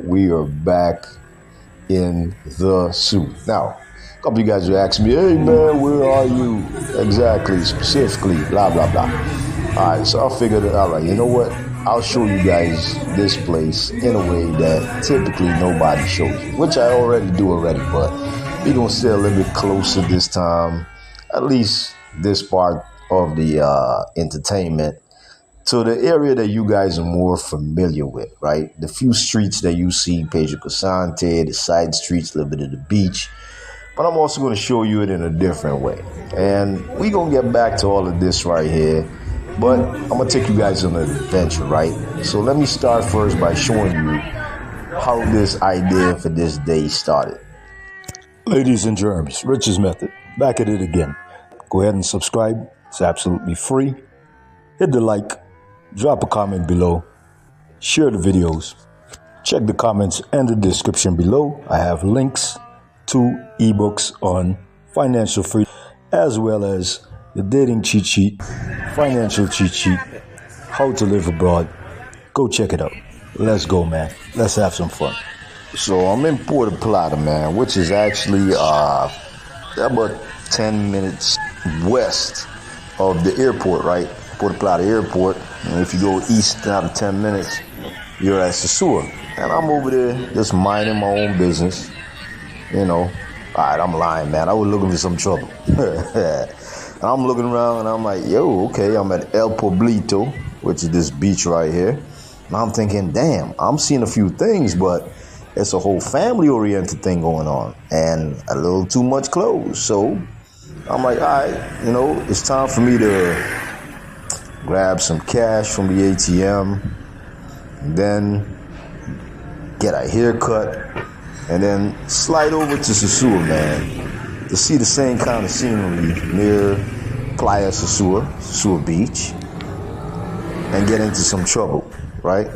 we are back in the suit. Now, a couple of you guys will ask me, hey man, where are you exactly, specifically, blah, blah, blah. All right, so I figured, all right, you know what? I'll show you guys this place in a way that typically nobody shows you, which I already do already, but we're going to stay a little bit closer this time, at least this part of the entertainment, to the area that you guys are more familiar with, right? The few streets that you see, Pedro Casante, the side streets, a little bit of the beach. But I'm also going to show you it in a different way. And we're going to get back to all of this right here. But I'm going to take you guys on an adventure, right? So let me start first by showing you how this idea for this day started. Ladies and germs, RichesMethod, back at it again. Go ahead and subscribe. It's absolutely free. Hit the like. Drop a comment below, share the videos, check the comments and the description below. I have links to ebooks on financial freedom, as well as the dating cheat sheet, financial cheat sheet, how to live abroad. Go check it out. Let's go, man. Let's have some fun. So I'm in Puerto Plata, man, which is actually about 10 minutes west of the airport, right? Puerto Plata Airport. And if you go east out of 10 minutes, you're at Sosua. And I'm over there just minding my own business. You know, all right, I'm lying, man. I was looking for some trouble. And I'm looking around and I'm like, yo, okay, I'm at El Poblito, which is this beach right here. And I'm thinking, damn, I'm seeing a few things, but it's a whole family-oriented thing going on. And a little too much clothes. So I'm like, all right, you know, it's time for me to grab some cash from the ATM, and then get a haircut, and then slide over to Sosua, man, to see the same kind of scenery near Playa Sosua Beach, and get into some trouble, right?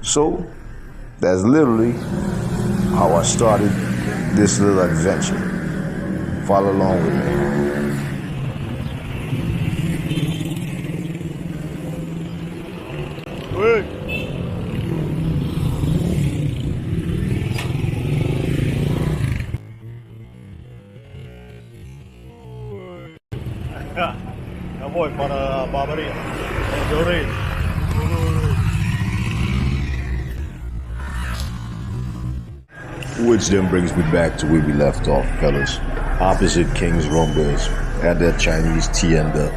So that's literally how I started this little adventure. Follow along with me. Hey. Ya voy para Barbaria. Which then brings me back to where we left off, fellas. Opposite King's Rumbas at that Chinese tienda.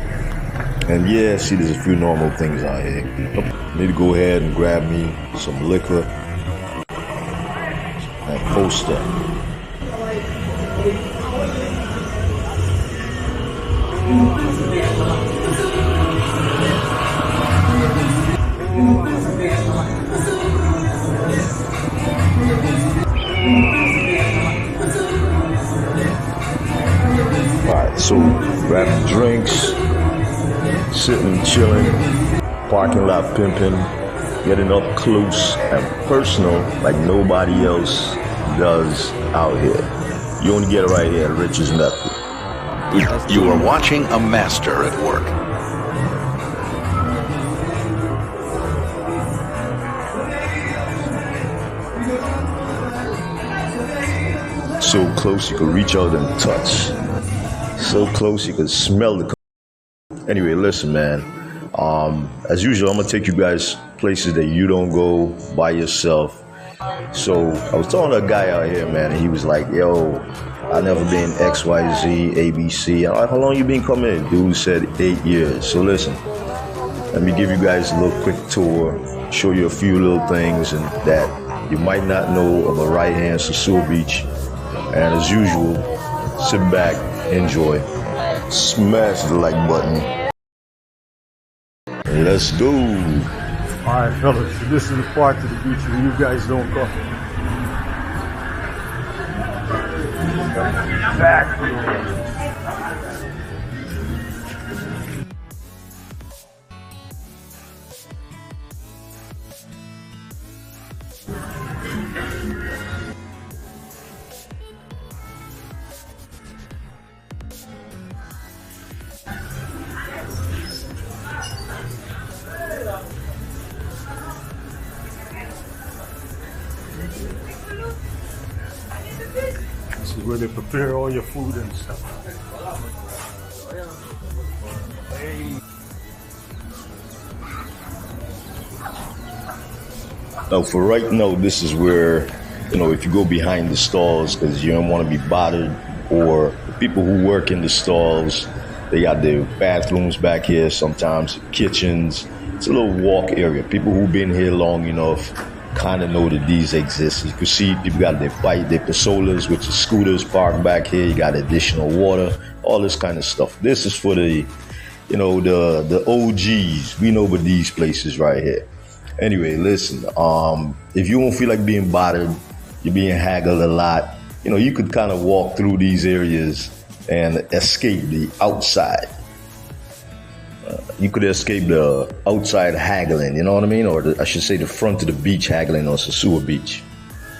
And yeah, see, there's a few normal things out here. Need to go ahead and grab me some liquor and post up. Alright, so grabbing drinks, sitting, chilling, parking lot pimping, getting up close and personal like nobody else does out here. You only get it right here at RichesMethod. You are watching a master at work. So close you could reach out and touch. So close you could smell the. Anyway, listen, man. As usual, I'm gonna take you guys places that you don't go by yourself. So I was talking to a guy out here, man, and he was like, yo, I never been XYZ, ABC. I'm like, how long you been coming in? Dude said 8 years. So listen, let me give you guys a little quick tour, show you a few little things and that you might not know of a right-hand Sosua Beach. And as usual, sit back, enjoy, smash the like button. Let's go. Alright, fellas, so this is the part of the beach where you guys don't go. Back. This is where they prepare all your food and stuff. Hey. Now, for right now, this is where, you know, if you go behind the stalls, because you don't want to be bothered, or the people who work in the stalls, they got their bathrooms back here, sometimes kitchens. It's a little walk area. People who've been here long enough kind of know that these exist. You can see people got their bike, their pasolas, which is scooters parked back here. You got additional water, all this kind of stuff. This is for the, you know, the OGs. We know about these places right here. Anyway, listen, if you don't feel like being bothered, you're being haggled a lot, you know, you could kind of walk through these areas and escape the outside. You could escape the outside haggling, you know what I mean? Or I should say the front of the beach haggling on Sosua Beach,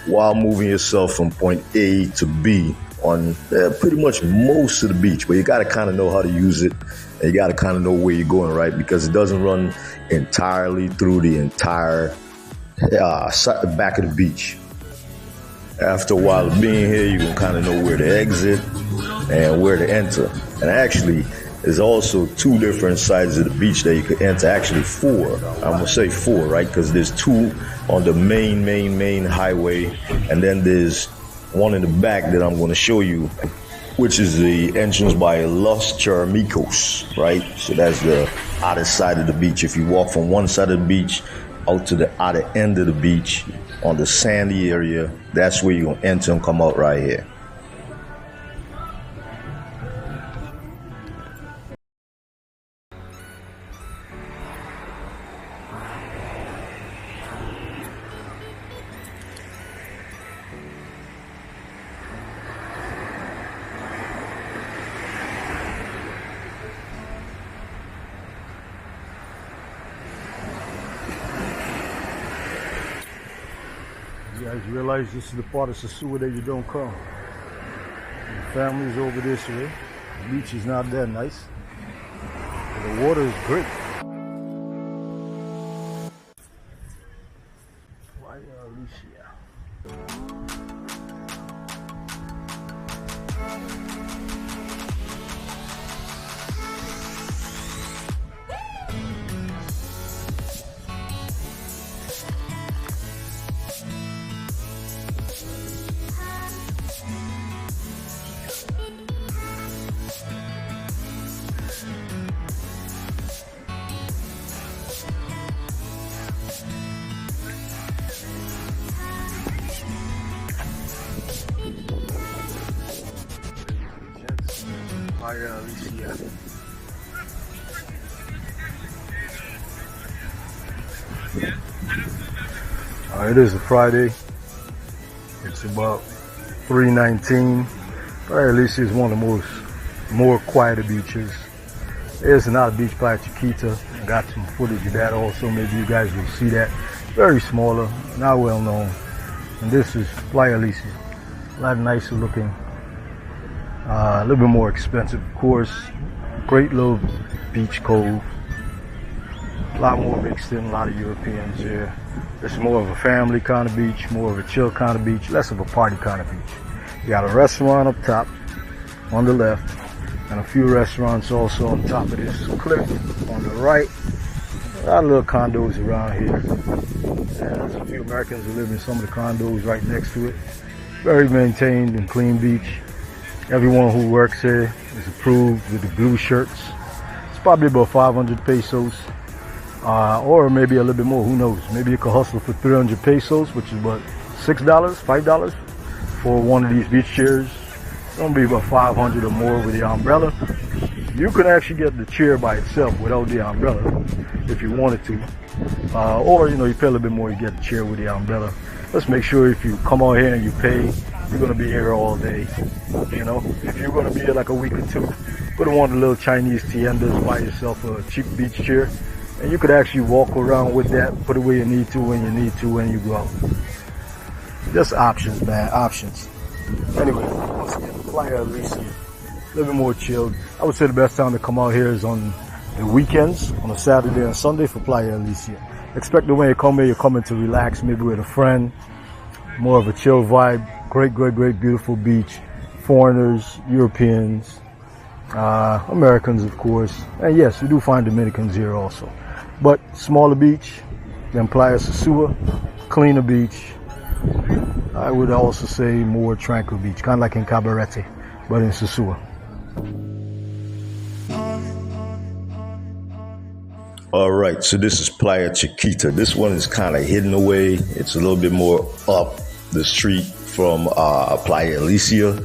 while moving yourself from point A to B on pretty much most of the beach. But you got to kind of know how to use it, and you got to kind of know where you're going, right? Because it doesn't run entirely through the entire back of the beach. After a while of being here, you can kind of know where to exit and where to enter. And actually, there's also two different sides of the beach that you could enter. Actually, four. I'm gonna say four, right? Because there's two on the main highway, and then there's one in the back that I'm gonna show you, which is the entrance by Los Charamicos, right? So that's the other side of the beach. If you walk from one side of the beach out to the other end of the beach on the sandy area, that's where you're gonna enter and come out right here. You guys realize this is the part of Sosua that you don't come. The family's over this way. The beach is not that nice. But the water is great. It is a Friday. It's about 3:19. Playa Alicia is one of the more quieter beaches. There's another beach, Playa Chiquita. I got some footage of that also. Maybe you guys will see that. Very smaller, not well known. And this is Playa Alicia. A lot nicer looking. A little bit more expensive, of course. Great little beach cove. A lot more mixed in, a lot of Europeans here. This is more of a family kind of beach, more of a chill kind of beach, less of a party kind of beach. You got a restaurant up top on the left, and a few restaurants also on top of this cliff on the right. A lot of little condos around here. And there's a few Americans who live in some of the condos right next to it. Very maintained and clean beach. Everyone who works here is approved with the blue shirts. It's probably about 500 pesos. Or maybe a little bit more, who knows? Maybe you could hustle for 300 pesos, which is what, $6, $5 for one of these beach chairs. It's gonna be about 500 or more with the umbrella. You could actually get the chair by itself without the umbrella if you wanted to. Or, you know, you pay a little bit more, you get the chair with the umbrella. Let's make sure if you come out here and you pay, you're gonna be here all day. You know, if you're gonna be here like a week or two, put one of the little Chinese tiendas, buy yourself a cheap beach chair. And you could actually walk around with that, put it where you need to when you need to when you go out. Just options, man, options. Anyway, once again, Playa Alicia, a little bit more chilled. I would say the best time to come out here is on the weekends, on a Saturday and Sunday for Playa Alicia. Expect that when you come here, you're coming to relax, maybe with a friend, more of a chill vibe. Great, beautiful beach. Foreigners, Europeans, Americans, of course. And yes, we do find Dominicans here also. But smaller beach than Playa Sosua, cleaner beach. I would also say more tranquil beach, kind of like in Cabarete, but in Sosua. All right, so this is Playa Chiquita. This one is kind of hidden away. It's a little bit more up the street from Playa Alicia.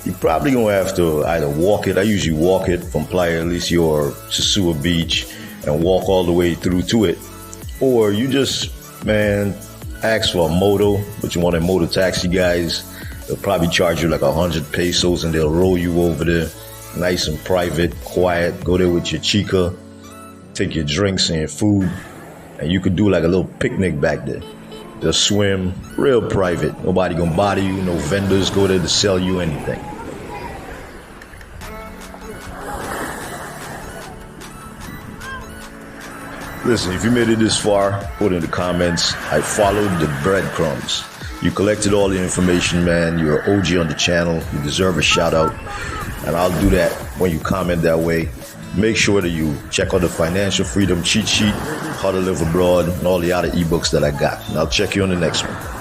You're probably gonna have to either walk it. I usually walk it from Playa Alicia or Sosua Beach and walk all the way through to it. Or you just, man, ask for a moto, but you want a motor taxi guys. They'll probably charge you like 100 pesos and they'll roll you over there. Nice and private, quiet. Go there with your chica. Take your drinks and your food, and you could do like a little picnic back there. Just swim, real private. Nobody gonna bother you, no vendors go there to sell you anything. Listen, if you made it this far, put in the comments, I followed the breadcrumbs. You collected all the information, man. You're an OG on the channel. You deserve a shout out. And I'll do that when you comment that way. Make sure that you check out the Financial Freedom Cheat Sheet, How to Live Abroad, and all the other ebooks that I got. And I'll check you on the next one.